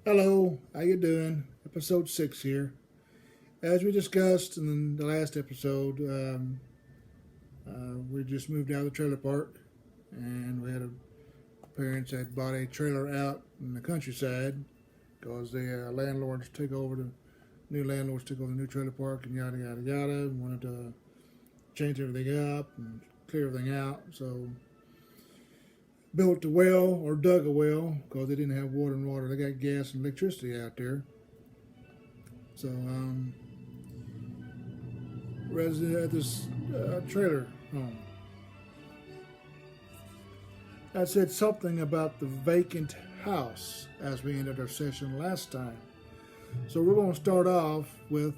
Hello, how you doing? Episode 6 here. As we discussed in the last episode, we just moved out of the trailer park, and we had parents had bought a trailer out in the countryside because the landlords took over the new landlords took over the new trailer park and yada yada yada, and wanted to change everything up and clear everything out. So built a well or dug a well because they didn't have water. They got gas and electricity out there. So resident at this trailer home. I said something about the vacant house as we ended our session last time. So we're going to start off with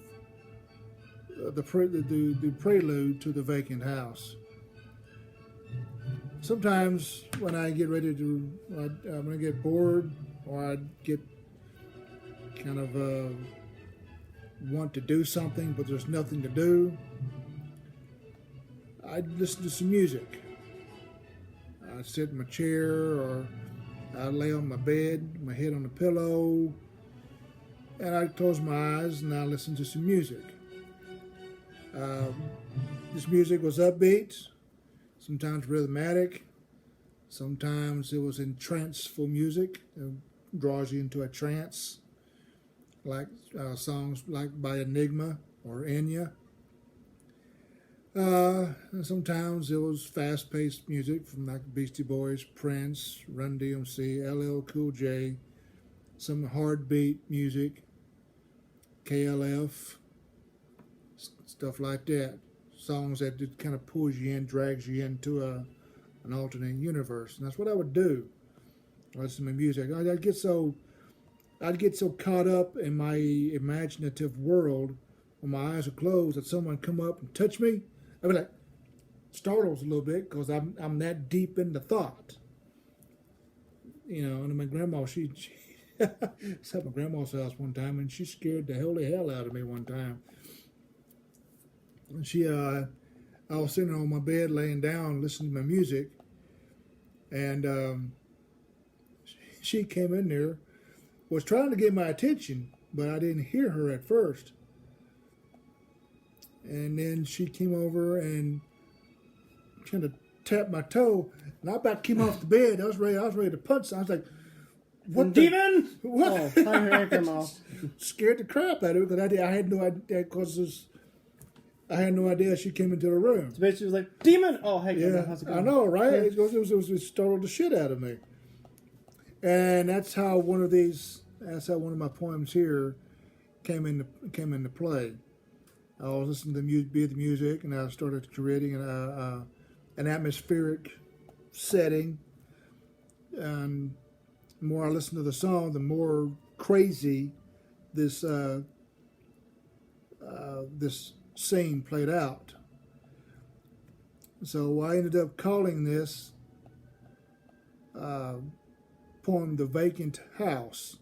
the prelude to the vacant house. Sometimes when I get ready to, when I get bored or I get kind of want to do something but there's nothing to do, I listen to some music. I sit in my chair or I lay on my bed, my head on the pillow, and I close my eyes and I listen to some music. This music was upbeat, sometimes rhythmic, sometimes it was entranceful music. It draws you into a trance, like songs like by Enigma or Enya. And sometimes it was fast-paced music from like Beastie Boys, Prince, Run DMC, LL Cool J, some hard beat music, KLF, stuff like that. Songs that just kind of pulls you in, drags you into an alternate universe, and that's what I would do. I listen to music. I'd get so caught up in my imaginative world when my eyes are closed that someone come up and touch me. I'd be like startles a little bit because I'm that deep into thought. You know, and my grandma she I was at my grandma's house one time and she scared the holy hell out of me one time. And I was sitting on my bed laying down listening to my music, and she came in there, was trying to get my attention, but I didn't hear her at first. And then she came over and kind of tapped my toe, and I about came off the bed. I was ready to punch. I was like, "What demon? What?" Oh, I heard them Scared the crap out of her because I had no idea because I had no idea she came into the room. So basically, it was like, demon! Oh, hey, yeah, how's it going? I know, right? Yeah. It startled the shit out of me. And that's how one of my poems here came into play. I was listening to the music, and I started creating an atmospheric setting. And the more I listened to the song, the more crazy this scene played out. So I ended up calling this poem "The Vacant House"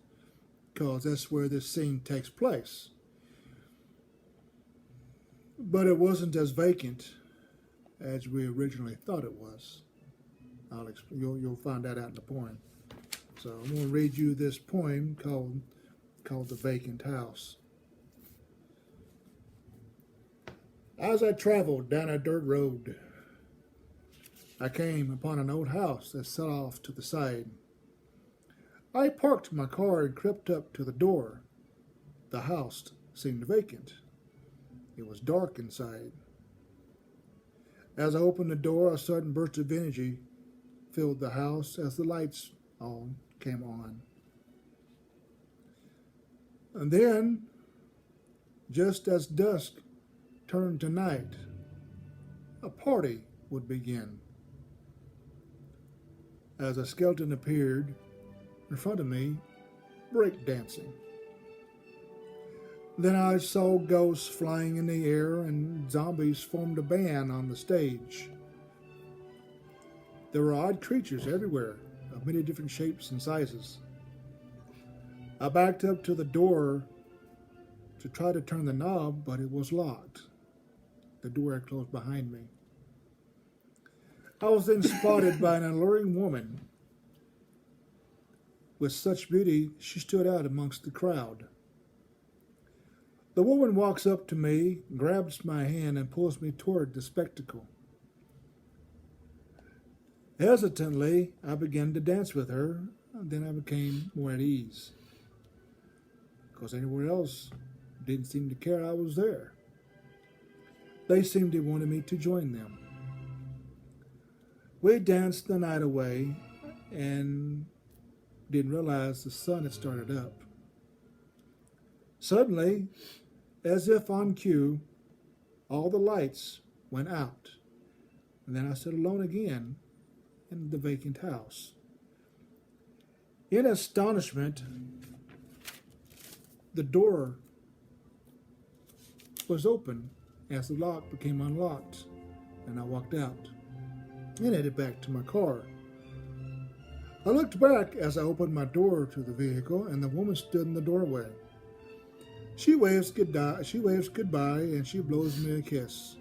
because that's where this scene takes place. But it wasn't as vacant as we originally thought it was. You'll find that out in the poem. So I'm going to read you this poem called "The Vacant House." As I traveled down a dirt road, I came upon an old house that set off to the side. I parked my car and crept up to the door. The house seemed vacant. It was dark inside. As I opened the door, a sudden burst of energy filled the house as the lights all came on. And then, just as dusk turned to night, a party would begin. As a skeleton appeared in front of me, breakdancing. Then I saw ghosts flying in the air and zombies formed a band on the stage. There were odd creatures everywhere, of many different shapes and sizes. I backed up to the door to try to turn the knob, but it was locked. The door had closed behind me. I was then spotted by an alluring woman with such beauty she stood out amongst the crowd. The woman walks up to me, grabs my hand, and pulls me toward the spectacle. Hesitantly, I began to dance with her, and then I became more at ease, because anyone else didn't seem to care I was there. They seemed to want me to join them. We danced the night away and didn't realize the sun had started up. Suddenly, as if on cue, all the lights went out, and then I stood alone again in the vacant house. In astonishment, the door was open as the lock became unlocked, and I walked out and headed back to my car. I looked back as I opened my door to the vehicle, and the woman stood in the doorway. She waves goodbye, and she blows me a kiss.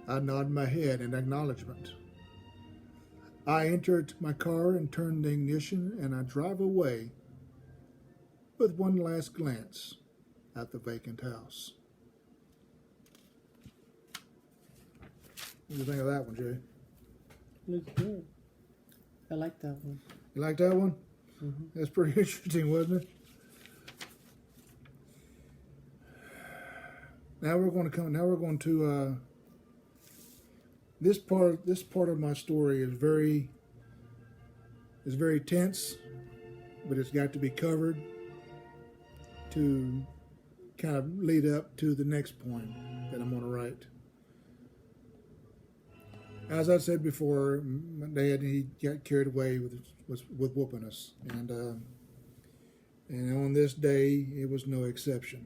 I nod my head in acknowledgement. I entered my car and turned the ignition, and I drive away with one last glance at the vacant house. What do you think of that one, Jay? Looks good. I like that one. You like that one? Mm-hmm. That's pretty interesting, wasn't it? Now we're going to this part of my story is very tense, but it's got to be covered to kind of lead up to the next point that I'm going to write. As I said before, my dad, he got carried away with whooping us, and on this day it was no exception.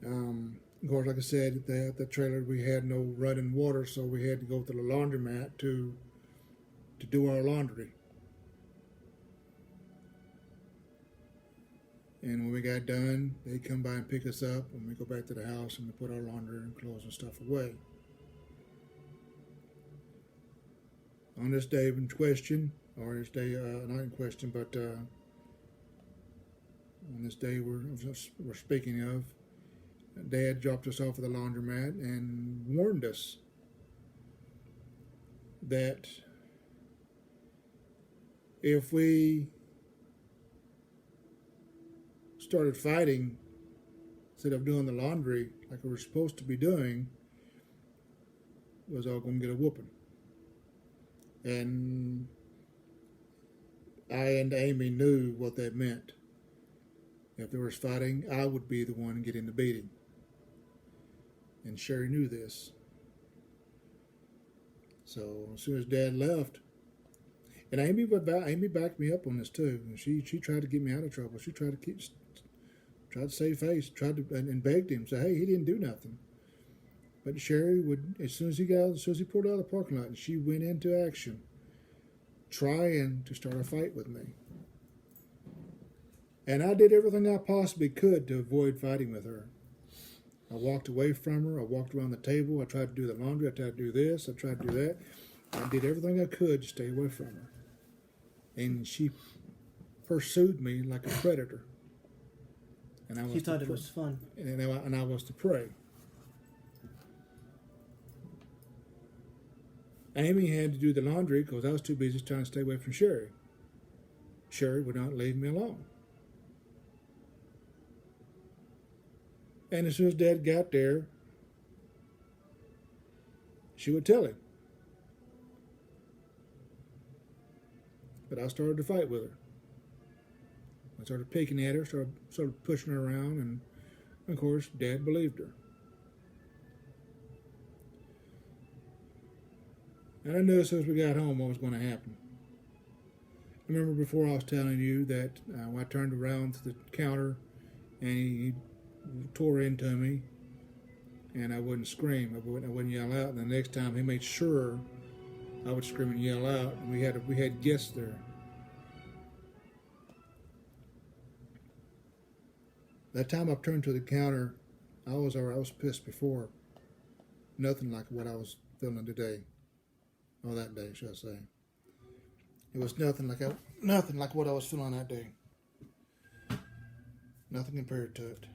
Of course, like I said, at the trailer we had no running water, so we had to go to the laundromat to do our laundry. And when we got done, they'd come by and pick us up, and we go back to the house and we put our laundry and clothes and stuff away. On this day in question, or this day, not in question, but on this day we're speaking of, Dad dropped us off at the laundromat and warned us that if we started fighting instead of doing the laundry like we were supposed to be doing, we was all going to get a whooping. And I and Amy knew what that meant. If there was fighting, I would be the one getting the beating. And Sherry knew this. So as soon as Dad left, and Amy backed me up on this too. And she tried to get me out of trouble. She tried to save face, and begged him, say, hey, he didn't do nothing. But Sherry would, as soon as he pulled out of the parking lot, and she went into action, trying to start a fight with me. And I did everything I possibly could to avoid fighting with her. I walked away from her. I walked around the table. I tried to do the laundry. I tried to do this. I tried to do that. I did everything I could to stay away from her. And she pursued me like a predator. And I was She thought it was fun. And I was to prey. Amy had to do the laundry because I was too busy trying to stay away from Sherry. Sherry would not leave me alone. And as soon as Dad got there, she would tell him. But I started to fight with her. I started picking at her, started pushing her around, and of course, Dad believed her. And I knew as soon as we got home what was going to happen. I remember before I was telling you that when I turned around to the counter and he tore into me, and I wouldn't scream, I wouldn't yell out. And the next time he made sure I would scream and yell out. And we had guests there. That time I turned to the counter, I was pissed before. Nothing like what I was feeling today. Or that day, should I say. It was nothing like what I was feeling that day. Nothing compared to it.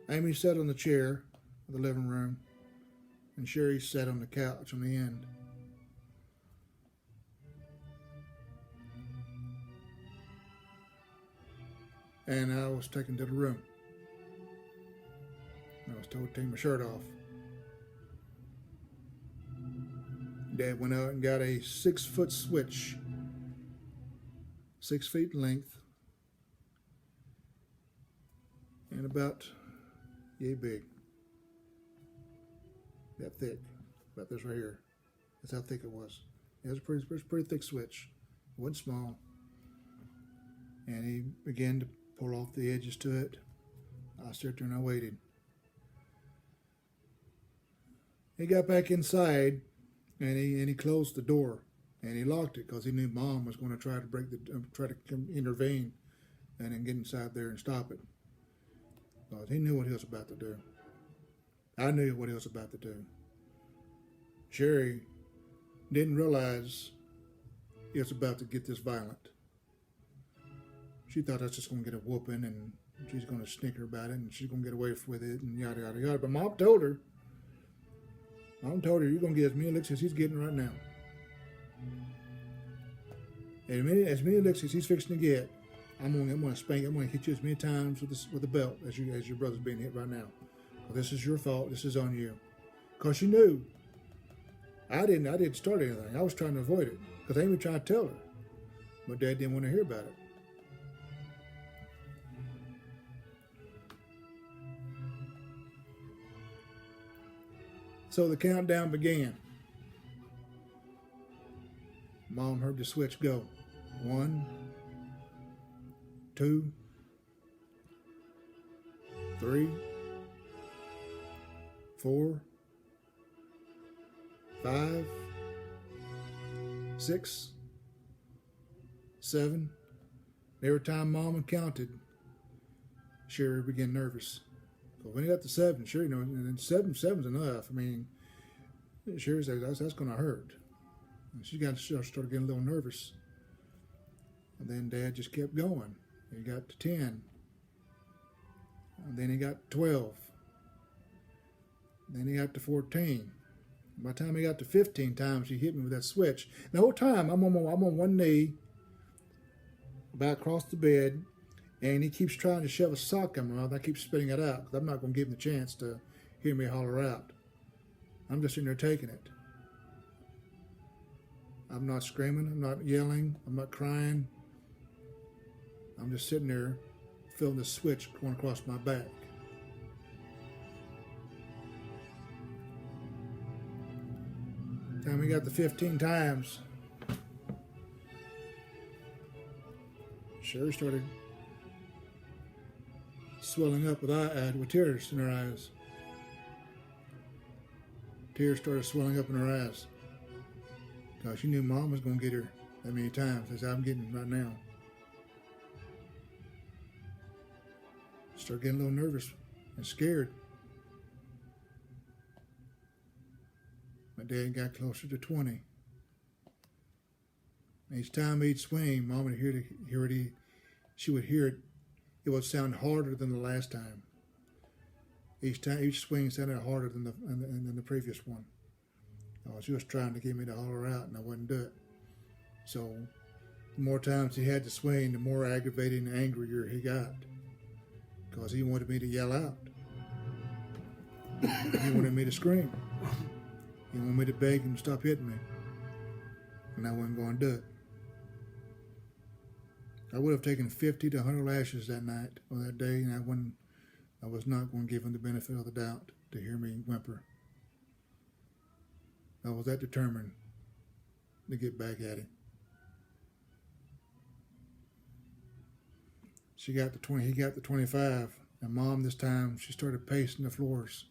Amy sat on the chair of the living room, and Sherry sat on the couch on the end. And I was taken to the room. I was told to take my shirt off. Dad went out and got a 6-foot switch, 6 feet in length, and about yay big. That thick, about this right here. That's how thick it was. It was a pretty thick switch. It wasn't small. And he began to pull off the edges to it. I sat there and I waited. He got back inside, and he closed the door, and he locked it because he knew Mom was going to try to intervene, and then get inside there and stop it. Because he knew what he was about to do. I knew what he was about to do. Sherry didn't realize he was about to get this violent. She thought I was just going to get a whooping, and she's going to snicker about it, and she's going to get away with it, and yada, yada, yada. But Mom told her, you're going to get as many licks as he's getting right now. And as many licks as he's fixing to get, I'm going to hit you as many times with the belt as your brother's being hit right now. Well, this is your fault. This is on you. Because she knew. I didn't start anything. I was trying to avoid it. Because Amy tried to tell her. But Dad didn't want to hear about it. So the countdown began. Mom heard the switch go. 1, 2, 3, 4, 5, 6, 7. Every time Mama counted, Sherry began nervous. So when he got to 7, Sherry knows, and 7's enough. I mean, Sherry said that's going to hurt. And she started getting a little nervous. And then Dad just kept going. He got to 10. And then he got to 12. Then he got to 14. By the time he got to 15 times, he hit me with that switch. And the whole time, I'm on one knee, about across the bed, and he keeps trying to shove a sock in my mouth. I keep spitting it out because I'm not going to give him the chance to hear me holler out. I'm just sitting there taking it. I'm not screaming. I'm not yelling. I'm not crying. I'm just sitting there feeling the switch going across my back. Time we got to 15 times, Sherry started swelling up with tears in her eyes. Tears started swelling up in her eyes because she knew Mom was going to get her that many times as I'm getting right now. Started getting a little nervous and scared. My dad got closer to 20. Each time he'd swing, Mom would hear it. She would hear it. It would sound harder than the last time. Each swing sounded harder than the previous one. She was trying to get me to holler out, and I wouldn't do it. So the more times he had to swing, the more aggravated and angrier he got, because he wanted me to yell out. He wanted me to scream. He wanted me to beg him to stop hitting me, and I wasn't going to do it. I would have taken 50 to 100 lashes that night or that day, and I was not going to give him the benefit of the doubt to hear me whimper. I was that determined to get back at him. He got to 25, and Mom this time, she started pacing the floors.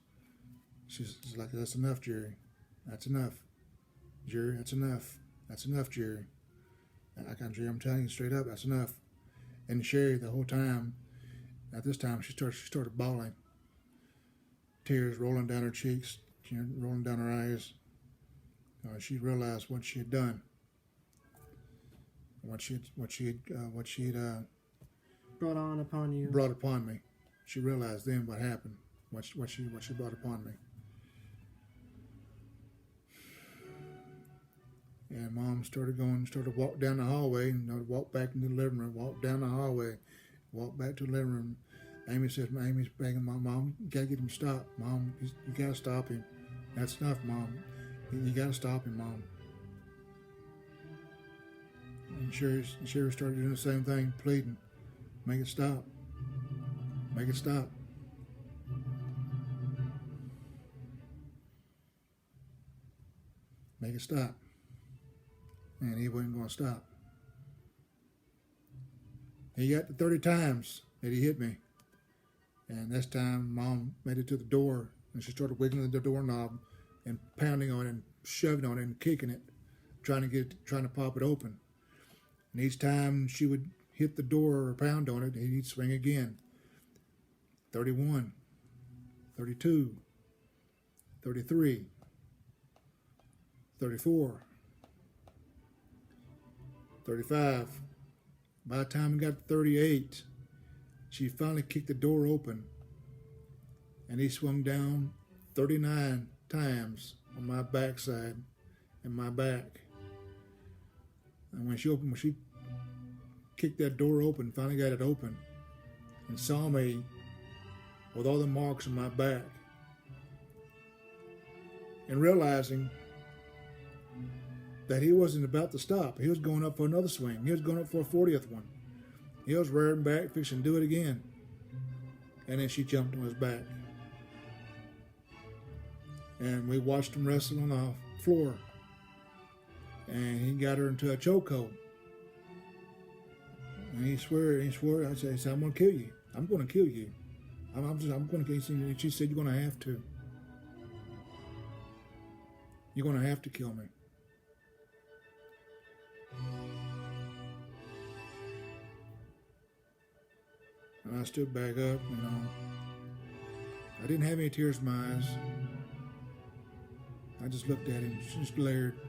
She's like, "That's enough, Jerry. That's enough. Jerry, that's enough. That's enough, Jerry. Jerry, I'm telling you straight up, that's enough." And Sherry, the whole time, at this time, she started bawling. Tears rolling down her cheeks, rolling down her eyes. she realized what she had done, what she had Brought on upon you. brought upon me. She realized then what happened, what she brought upon me. And Mom started to walk down the hallway, and walk back into the living room, walk down the hallway, walk back to the living room. Amy's begging Mom, you gotta get him stopped. Mom, you gotta stop him. That's enough, Mom. You gotta stop him, Mom. And Sherry started doing the same thing, pleading, make it stop. Make it stop. Make it stop. And he wasn't going to stop. He got to 30 times that he hit me. And this time, Mom made it to the door, and she started wiggling the doorknob and pounding on it and shoving on it and kicking it, trying to pop it open. And each time she would hit the door or pound on it, he'd swing again. 31, 32, 33, 34, 35. By the time we got to 38, she finally kicked the door open, and he swung down 39 times on my backside and my back. And when she kicked that door open, finally got it open, and saw me with all the marks on my back, and realizing that he wasn't about to stop. He was going up for another swing. He was going up for a 40th one. He was rearing back, fixing to do it again. And then she jumped on his back. And we watched him wrestle on the floor. And he got her into a chokehold. And he swore, I said, I'm going to kill you. I'm going to kill you. I'm going to kill you. And she said, you're going to have to. You're going to have to kill me. And I stood back up, I didn't have any tears in my eyes. I just looked at him, just glared.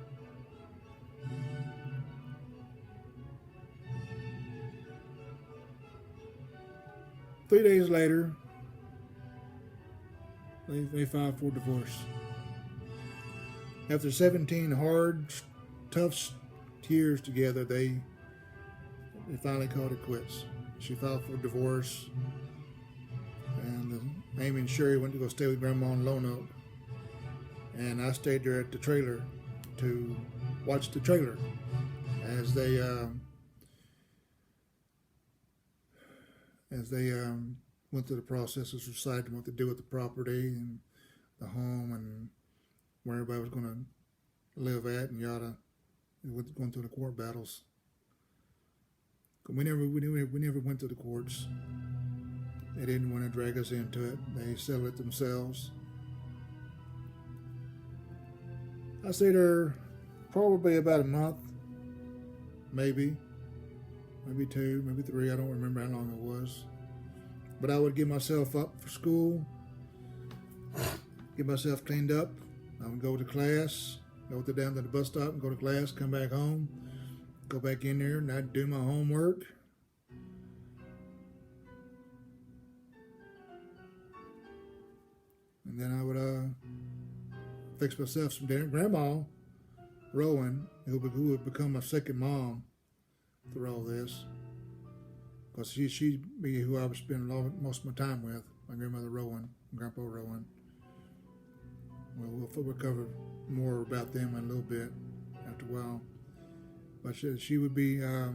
Three days later, they filed for divorce. After 17 hard, tough years together, they finally called it quits. She filed for divorce, and Amy and Sherry went to go stay with Grandma in Lone Oak, and I stayed there at the trailer to watch the trailer as they went through the processes, decided what to do with the property and the home and where everybody was going to live at and yada. Going through the court battles. We never went to the courts. They didn't want to drag us into it. They settled it themselves. I stayed there probably about a month, maybe 2, maybe 3. I don't remember how long it was. But I would get myself up for school, get myself cleaned up. I would go to class, go down to the bus stop and go to class, come back home, go back in there, and I'd do my homework. And then I would fix myself some dinner. Grandma, Rowan, who would become my second mom through all this, because she'd be who I would spend most of my time with, my grandmother Rowan, Grandpa Rowan. We'll cover more about them in a little bit after a while. But she would be my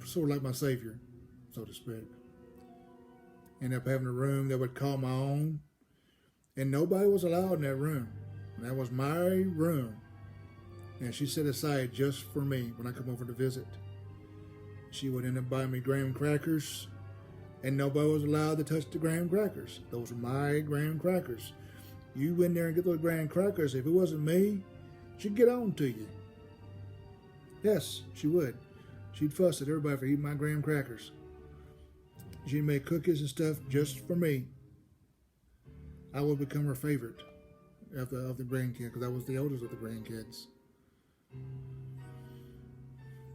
sort of like my savior, so to speak. Ended up having a room that would call my own, and nobody was allowed in that room. And that was my room, and she set aside just for me when I come over to visit. She would end up buying me graham crackers, and nobody was allowed to touch the graham crackers. Those were my graham crackers. You went there and get those graham crackers. If it wasn't me, she'd get on to you. Yes, she would. She'd fuss at everybody for eating my graham crackers. She'd make cookies and stuff just for me. I would become her favorite of the grandkids, because I was the oldest of the grandkids.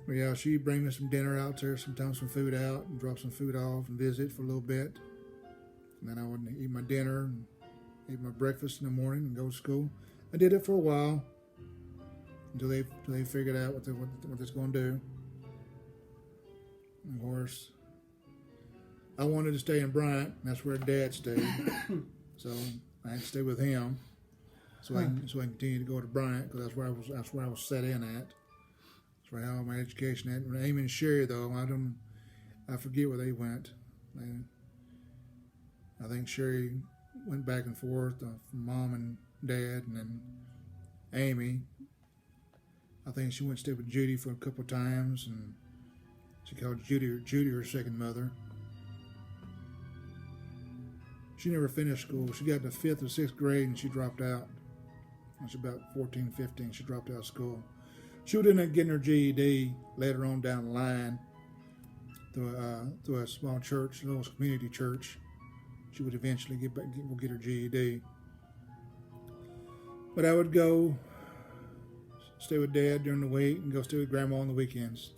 But yeah, she'd bring me some dinner out there, sometimes some food out, and drop some food off and visit for a little bit. And then I would eat my dinner and eat my breakfast in the morning and go to school. I did it for a while until they figured out what they're going to do. Of course, I wanted to stay in Bryant. That's where Dad stayed, so I had to stay with him. So I continued to go to Bryant, because that's where I was set in at. That's where I had all my education at. Amy and Sherry, though, I forget where they went. I think Sherry went back and forth from Mom and Dad, and then Amy, I think she went to stay with Judy for a couple of times, and she called Judy her second mother. She never finished school. She got to 5th or 6th grade and she dropped out. When she was about 14, 15, she dropped out of school. She would end up getting her GED later on down the line through a small church, a little community church. She would eventually get her GED. But I would go stay with Dad during the week and go stay with Grandma on the weekends.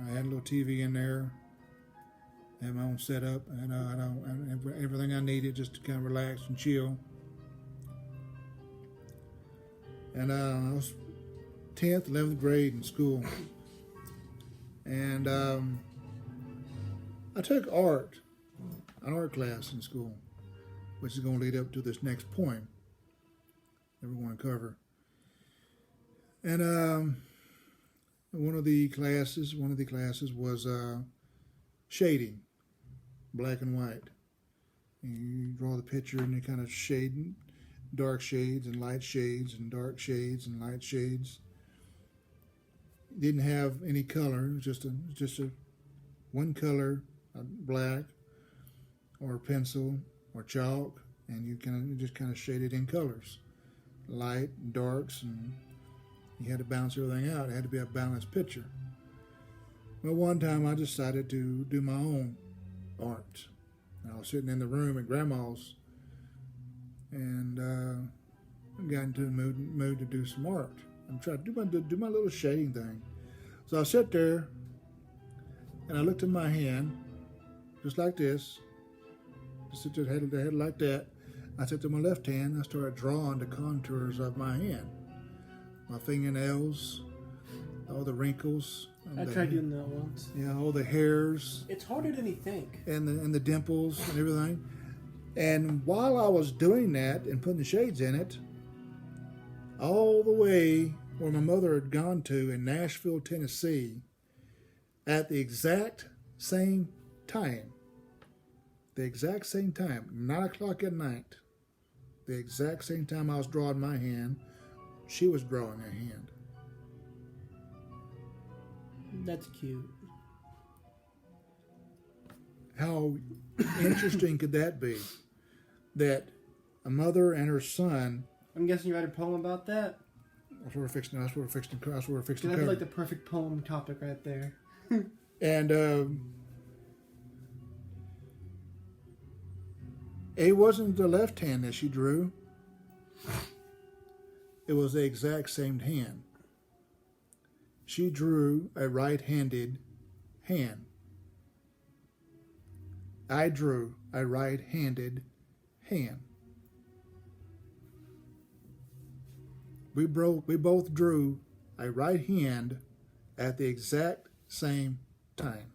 I had a little TV in there. I had my own setup, and everything I needed just to kind of relax and chill. And I was 10th, 11th grade in school. And I took an art class in school, which is going to lead up to this next poem that we're going to cover. And one of the classes was shading, black and white. You draw the picture and you kind of shade dark shades and light shades and dark shades and light shades. Didn't have any color. It was just a one color, black or pencil or chalk, and you just kind of shade it in colors, light and darks, and you had to balance everything out. It had to be a balanced picture. Well, one time I decided to do my own art. I was sitting in the room at Grandma's, and I got into the mood to do some art. I'm trying to do my little shading thing. So I sat there, and I looked at my hand, just like this. Just sit there, head like that. I took to my left hand, I started drawing the contours of my hand. My fingernails, all the wrinkles. I tried doing that once. Yeah, all the hairs. It's harder than you think. And the dimples and everything. And while I was doing that and putting the shades in it, all the way where my mother had gone to in Nashville, Tennessee, at the exact same time, 9 o'clock at night, the exact same time I was drawing my hand, she was drawing her hand. That's cute. How interesting could that be? That a mother and her son. I'm guessing you write a poem about that? That's what we're fixing to That's cover. like the perfect poem topic right there. And it wasn't the left hand that she drew. It was the exact same hand. She drew a right-handed hand. I drew a right-handed hand. We both drew a right hand at the exact same time.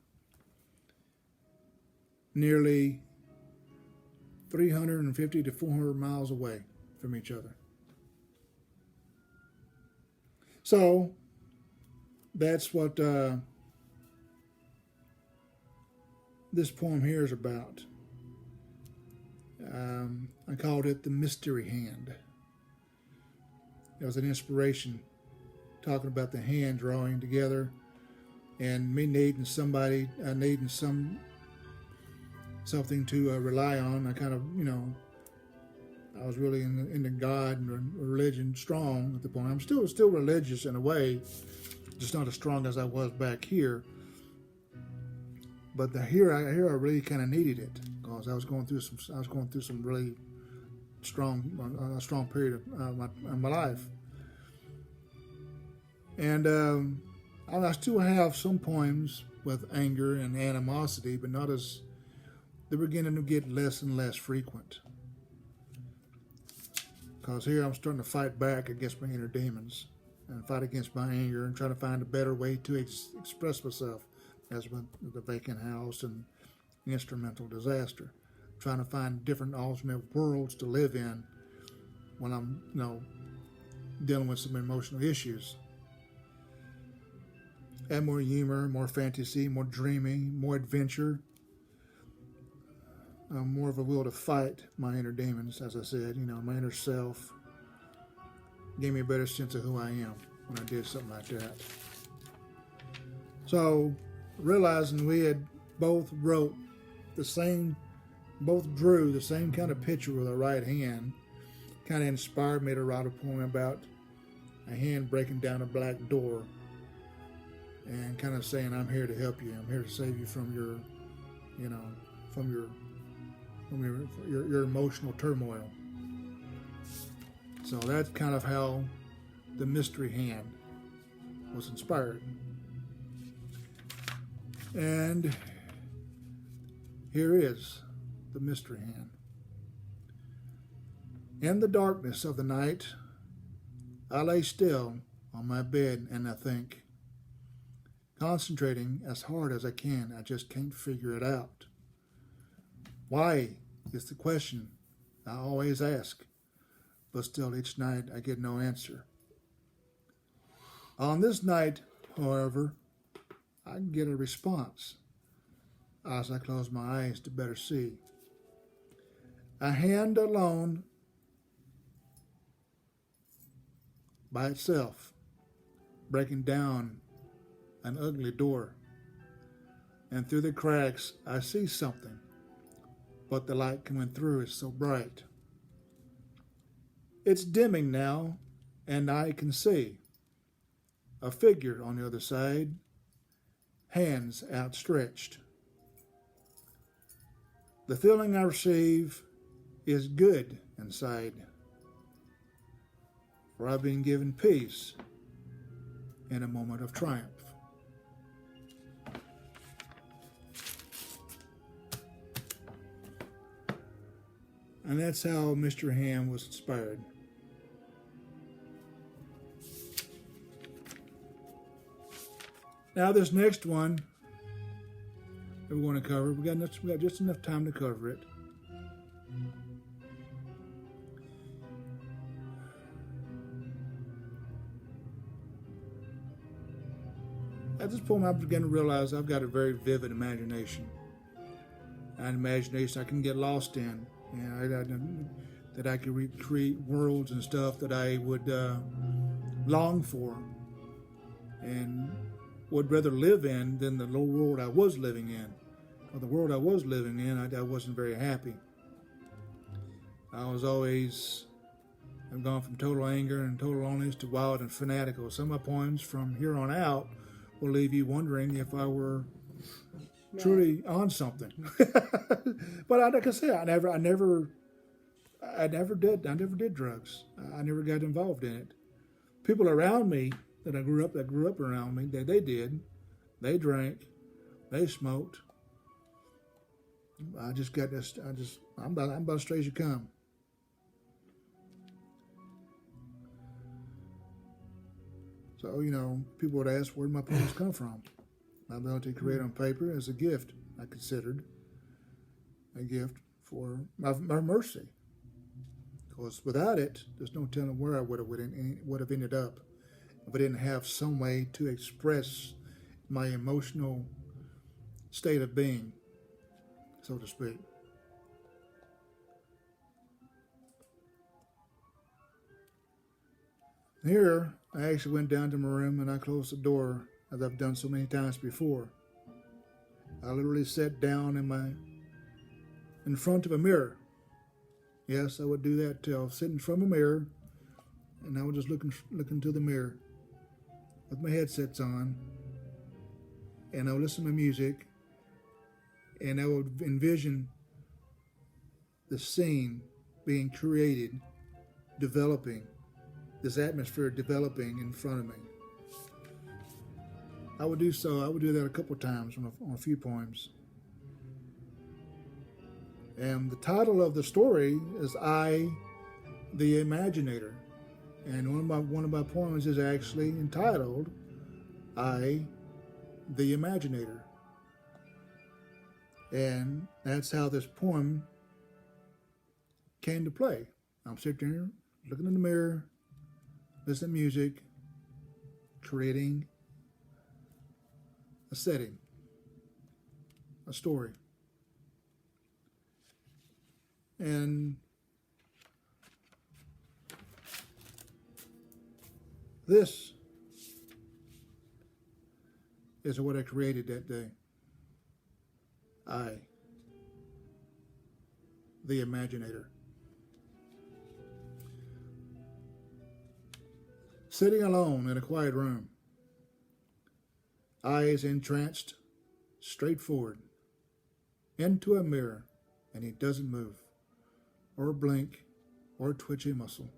Nearly 350 to 400 miles away from each other. So that's what this poem here is about. I called it The Mystery Hand. It was an inspiration talking about the hand drawing together and me needing something to rely on. I kind of, I was really into God and religion strong at the point. I'm still religious in a way, just not as strong as I was back here. But here I really kind of needed it. Of because I was going through some really a strong period of my life, and I still have some poems with anger and animosity, but not as they're beginning to get less and less frequent. Because here I'm starting to fight back against my inner demons and fight against my anger and try to find a better way to express myself, as with the vacant house and instrumental disaster. Trying to find different alternate worlds to live in when I'm, dealing with some emotional issues. Add more humor, more fantasy, more dreaming, more adventure. More of a will to fight my inner demons, as I said, my inner self. Gave me a better sense of who I am when I did something like that. So, realizing we had both drew the same kind of picture with our right hand, kind of inspired me to write a poem about a hand breaking down a black door and kind of saying, I'm here to help you. I'm here to save you from your emotional turmoil. So that's kind of how the mystery hand was inspired. And here is the mystery hand. In the darkness of the night, I lay still on my bed and I think, concentrating as hard as I can, I just can't figure it out. Why is the question I always ask, but still each night I get no answer. On this night, however, I get a response as I close my eyes to better see. A hand alone by itself, breaking down an ugly door. And through the cracks, I see something, but the light coming through is so bright. It's dimming now, and I can see a figure on the other side, hands outstretched. The feeling I receive is good inside, for I've been given peace in a moment of triumph. And that's how Mr. Ham was inspired. Now this next one that we're going to cover, we got just enough time to cover it. At this point, I'm beginning to realize I've got a very vivid imagination. An imagination I can get lost in. That I could recreate worlds and stuff that I would long for and would rather live in than the low world I was living in. Or the world I was living in, I wasn't very happy. I've gone from total anger and total loneliness to wild and fanatical. Some of my poems from here on out will leave you wondering if I were truly on something. But like I said, I never did drugs. I never got involved in it. People around me that grew up around me, they did. They drank, they smoked. I'm about as straight as you come. So, people would ask where my poems come from. My ability to create on paper is a gift, I considered. A gift for my mercy. Because without it, there's no telling where I would have ended up if I didn't have some way to express my emotional state of being, so to speak. Here, I actually went down to my room and I closed the door, as I've done so many times before. I literally sat down in front of a mirror. Yes, I would do that too. I was sitting in front of a mirror, and I would just look into the mirror with my headsets on, and I would listen to music, and I would envision the scene being created, developing, this atmosphere developing in front of me. I would do that a couple times on a few poems. And the title of the story is I, the Imaginator. And one of my poems is actually entitled I, the Imaginator. And that's how this poem came to play. I'm sitting here, looking in the mirror, listening to music, creating a setting, a story. And this is what I created that day. I, the Imaginator. Sitting alone in a quiet room, eyes entranced, straight forward, into a mirror, and he doesn't move, or blink, or twitch a muscle.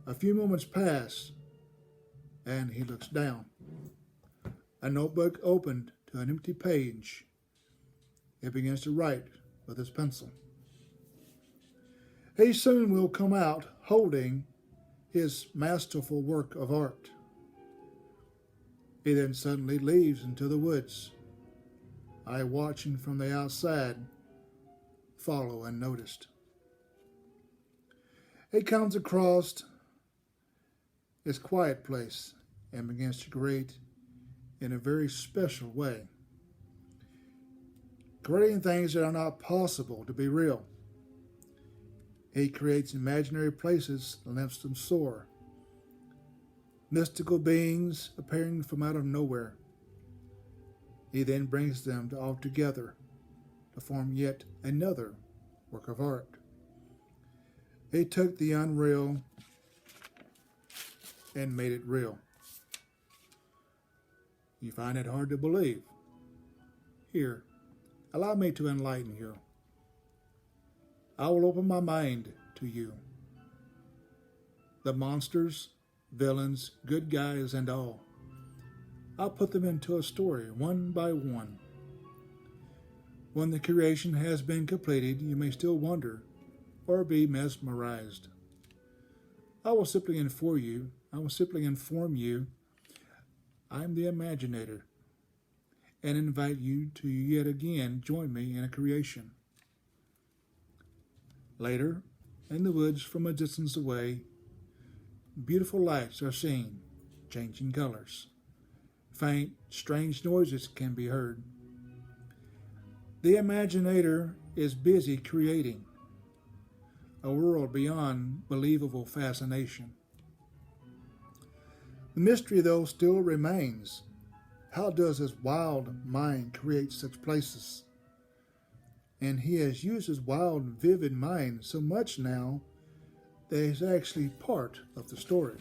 A few moments pass, and he looks down. A notebook opened to an empty page. He begins to write with his pencil. He soon will come out holding his masterful work of art. He then suddenly leaves into the woods. I, watching from the outside, follow unnoticed. He comes across this quiet place and begins to create in a very special way, creating things that are not possible to be real. He creates imaginary places and lets them soar, mystical beings appearing from out of nowhere. He then brings them all together to form yet another work of art. He took the unreal and made it real. You find it hard to believe? Here, allow me to enlighten you. I will open my mind to you. The monsters, villains, good guys, and all. I'll put them into a story, one by one. When the creation has been completed, you may still wonder or be mesmerized. I will simply inform you I'm the Imaginator, and invite you to yet again join me in a creation. Later, in the woods from a distance away, beautiful lights are seen, changing colors. Faint, strange noises can be heard. The Imaginator is busy creating a world beyond believable fascination. The mystery, though, still remains. How does his wild mind create such places? And he has used his wild, vivid mind so much now that it's actually part of the story.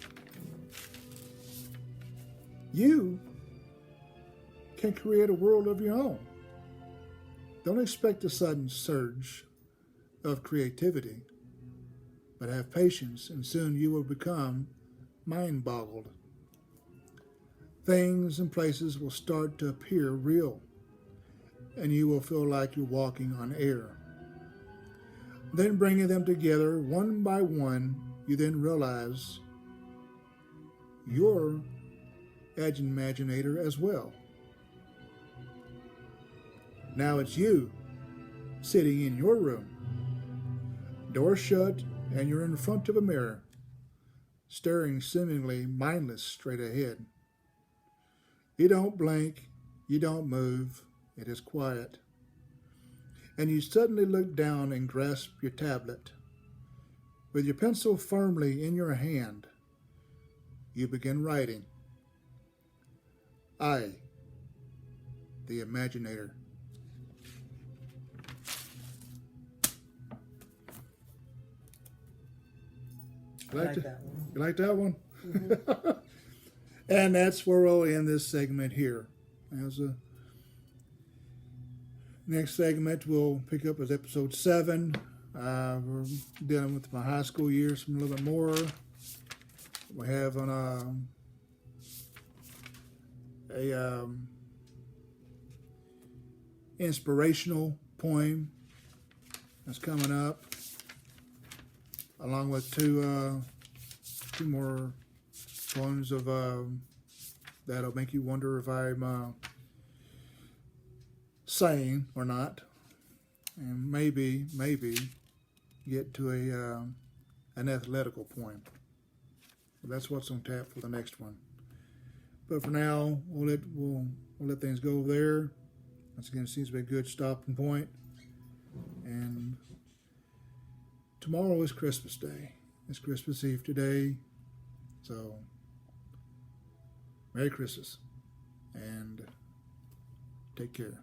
You can create a world of your own. Don't expect a sudden surge of creativity, but have patience, and soon you will become mind-boggled. Things and places will start to appear real, and you will feel like you're walking on air. Then bringing them together one by one, you then realize you're an imaginator as well. Now it's you sitting in your room, door shut, and you're in front of a mirror, staring seemingly mindless straight ahead. You don't blink, you don't move, it is quiet. And you suddenly look down and grasp your tablet. With your pencil firmly in your hand, you begin writing. I, the Imaginator. I like that one. You like that one? Mm-hmm. And that's where we'll end this segment here. Next segment we'll pick up as episode 7. We're dealing with my high school years a little bit more. We have on a inspirational poem that's coming up, along with two more poems of that'll make you wonder if I'm sane or not, and maybe get to an athletical poem. But that's what's on tap for the next one. But for now, we'll let things go there. Once again, it seems to be a good stopping point. And tomorrow is Christmas Day. It's Christmas Eve today. So, Merry Christmas. And take care.